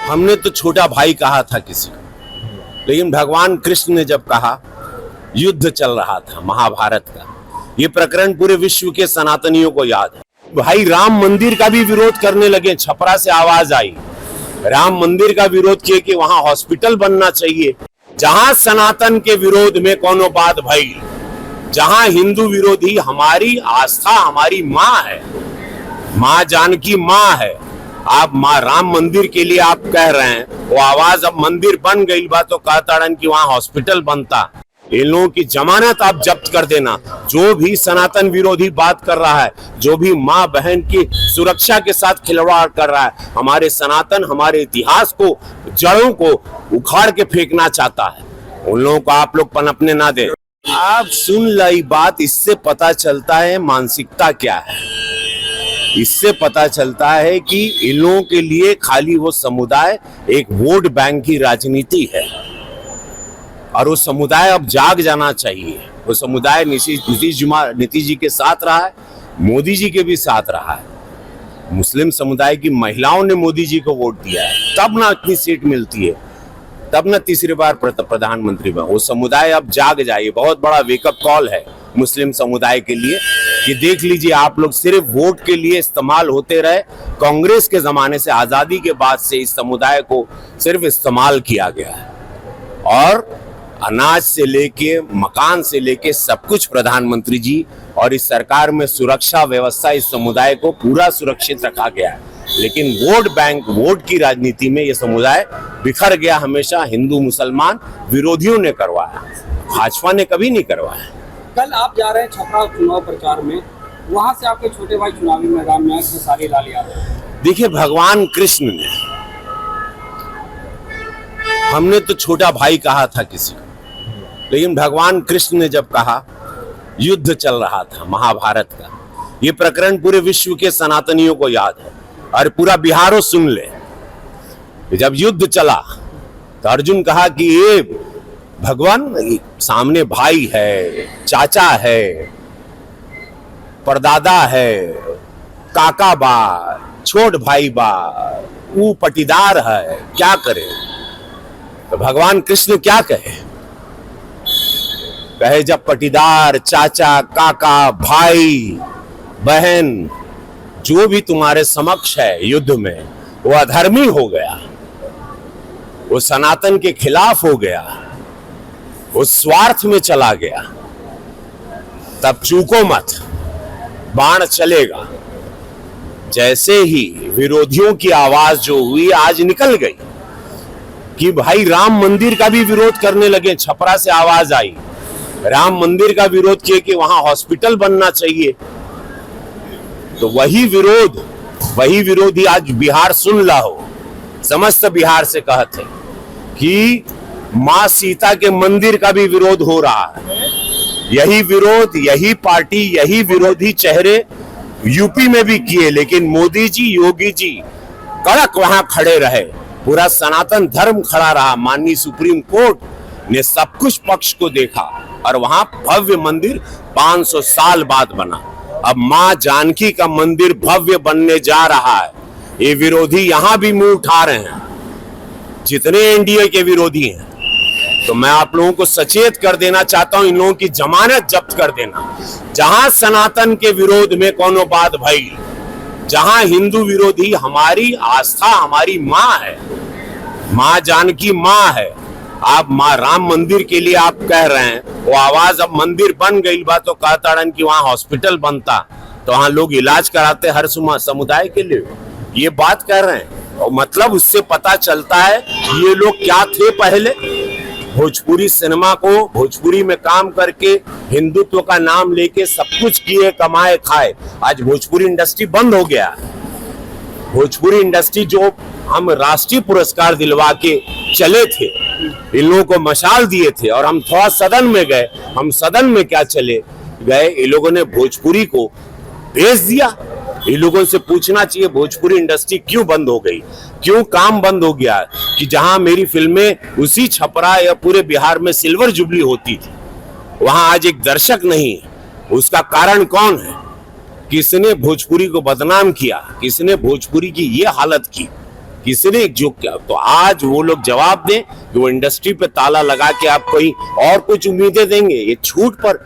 हमने तो छोटा भाई कहा था किसी को, लेकिन भगवान कृष्ण ने जब कहा, युद्ध चल रहा था महाभारत का, ये प्रकरण पूरे विश्व के सनातनियों को याद है। भाई राम मंदिर का भी विरोध करने लगे, छपरा से आवाज आई, राम मंदिर का विरोध किए कि वहां हॉस्पिटल बनना चाहिए। जहां सनातन के विरोध में कोनो बात भाई, जहां हिंदू विरोधी, हमारी आस्था हमारी माँ है, माँ जानकी माँ है। आप माँ राम मंदिर के लिए आप कह रहे हैं, वो आवाज अब मंदिर बन गई बा तो कहता कि वहां हॉस्पिटल बनता। इन लोगों की जमानत आप जब्त कर देना। जो भी सनातन विरोधी बात कर रहा है, जो भी माँ बहन की सुरक्षा के साथ खिलवाड़ कर रहा है, हमारे सनातन हमारे इतिहास को, जड़ों को उखाड़ के फेंकना चाहता है, उन लोगों को आप लोग पनपने ना दे। आप सुन लाई बात, इससे पता चलता है मानसिकता क्या है। इससे पता चलता है कि इन लोगों के लिए खाली वो समुदाय एक वोट बैंक की राजनीति है, और वो समुदाय अब जाग जाना चाहिए। वो समुदाय नीतीश जी के साथ रहा है, मोदी जी के भी साथ रहा है। मुस्लिम समुदाय की महिलाओं ने मोदी जी को वोट दिया है, तब ना इतनी सीट मिलती है, तब ना तीसरी बार प्रधानमंत्री बना। वो समुदाय अब जाग जाए। बहुत बड़ा वेकअप कॉल है मुस्लिम समुदाय के लिए कि देख लीजिए, आप लोग सिर्फ वोट के लिए इस्तेमाल होते रहे। कांग्रेस के जमाने से, आजादी के बाद से इस समुदाय को सिर्फ इस्तेमाल किया गया है, और अनाज से लेके मकान से लेके सब कुछ प्रधानमंत्री जी और इस सरकार में सुरक्षा व्यवस्था, इस समुदाय को पूरा सुरक्षित रखा गया है। लेकिन वोट बैंक, वोट की राजनीति में यह समुदाय बिखर गया। हमेशा हिंदू मुसलमान विरोधियों ने करवाया, भाजपा ने कभी नहीं करवाया। कल आप जा रहे हैं छपरा चुनाव प्रचार में, वहां से आपके छोटे भाई चुनावी मैदान में खेसारी लाल यादव। देखिए, भगवान कृष्ण ने, हमने तो छोटा भाई कहा था किसी को, लेकिन भगवान कृष्ण ने जब कहा, युद्ध चल रहा था महाभारत का, ये प्रकरण पूरे विश्व के सनातनियों को याद है, और पूरा बिहारो सुन ले। जब युद्ध चला तो अर्जुन कहा कि ये भगवान, सामने भाई है, चाचा है, परदादा है, काका बा, छोट भाई बा, वो पटीदार है, क्या करे। तो भगवान कृष्ण क्या कहे जब पटीदार, चाचा, काका, भाई, बहन, जो भी तुम्हारे समक्ष है युद्ध में, वो अधर्मी हो गया, वो सनातन के खिलाफ हो गया, वो स्वार्थ में चला गया, तब चूको मत, बाण चलेगा। जैसे ही विरोधियों की आवाज जो हुई आज निकल गई कि भाई राम मंदिर का भी विरोध करने लगे, छपरा से आवाज आई, राम मंदिर का विरोध किए कि वहां हॉस्पिटल बनना चाहिए। तो वही विरोधी आज बिहार सुन ला हो, समस्त बिहार से कहते कि मां सीता के मंदिर का भी विरोध हो रहा है। यही विरोध, यही पार्टी, यही विरोधी चेहरे यूपी में भी किए, लेकिन मोदी जी, योगी जी कड़क वहां खड़े रहे, पूरा सनातन धर्म खड़ा रहा। माननीय सुप्रीम कोर्ट ने सब कुछ पक्ष को देखा, और वहां भव्य मंदिर 500 साल बाद बना। अब मां जानकी का मंदिर भव्य बनने जा रहा है। ये विरोधी यहां भी मुंह उठा रहे हैं, जितने एनडीए के विरोधी हैं। तो मैं आप लोगों को सचेत कर देना चाहता हूं, इन लोगों की जमानत जब्त कर देना। जहां सनातन के विरोध में कोनो बात भई, जहां हिंदू विरोधी, हमारी आस्था हमारी माँ है, माँ जानकी माँ है। आप माँ राम मंदिर के लिए आप कह रहे हैं, वो आवाज अब मंदिर बन गई बा तो कहता कि वहां हॉस्पिटल बनता, तो वहां लोग इलाज कराते हर समुदाय के लिए, ये बात कर रहे हैं। और मतलब उससे पता चलता है ये लोग क्या थे पहले। भोजपुरी सिनेमा को, भोजपुरी में काम करके, हिंदुत्व का नाम लेके सब कुछ किए, कमाए, खाए। आज भोजपुरी इंडस्ट्री बंद हो गया। भोजपुरी इंडस्ट्री जो हम राष्ट्रीय पुरस्कार दिलवा के चले थे, इन लोगों को मशाल दिए थे, और हम थोड़ा सदन में गए। हम सदन में क्या चले गए, इन लोगों ने भोजपुरी को बेच दिया। इन लोगों से पूछना चाहिए भोजपुरी इंडस्ट्री क्यों बंद हो गई, क्यों काम बंद हो गया। कि जहां मेरी फिल्में उसी छपरा या पूरे बिहार में सिल्वर जुबली होती थी, वहां आज एक दर्शक नहीं है। उसका कारण कौन है? किसने भोजपुरी को बदनाम किया, किसने भोजपुरी की ये हालत की किसी ने एकजुट किया, तो आज वो लोग जवाब दें कि वो इंडस्ट्री पे ताला लगा के आप कोई और कुछ उम्मीदें देंगे। ये छूट पर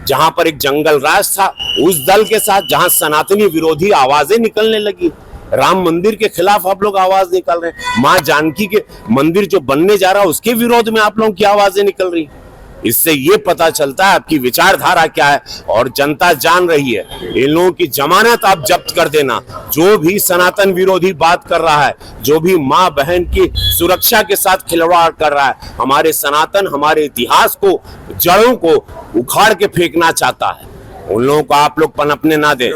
जहां पर एक जंगल राज था उस दल के साथ, जहां सनातनी विरोधी आवाजें निकलने लगी, राम मंदिर के खिलाफ आप लोग आवाज निकाल रहे हैं, मां जानकी के मंदिर जो बनने जा रहा है उसके विरोध में आप लोगों की आवाजें निकल रही। इससे ये पता चलता है आपकी विचारधारा क्या है, और जनता जान रही है। इन लोगों की जमानत आप जब्त कर देना। जो भी सनातन विरोधी बात कर रहा है, जो भी मां बहन की सुरक्षा के साथ खिलवाड़ कर रहा है, हमारे सनातन, हमारे इतिहास को, जड़ों को उखाड़ के फेंकना चाहता है, उन लोगों को आप लोग पनपने ना दें।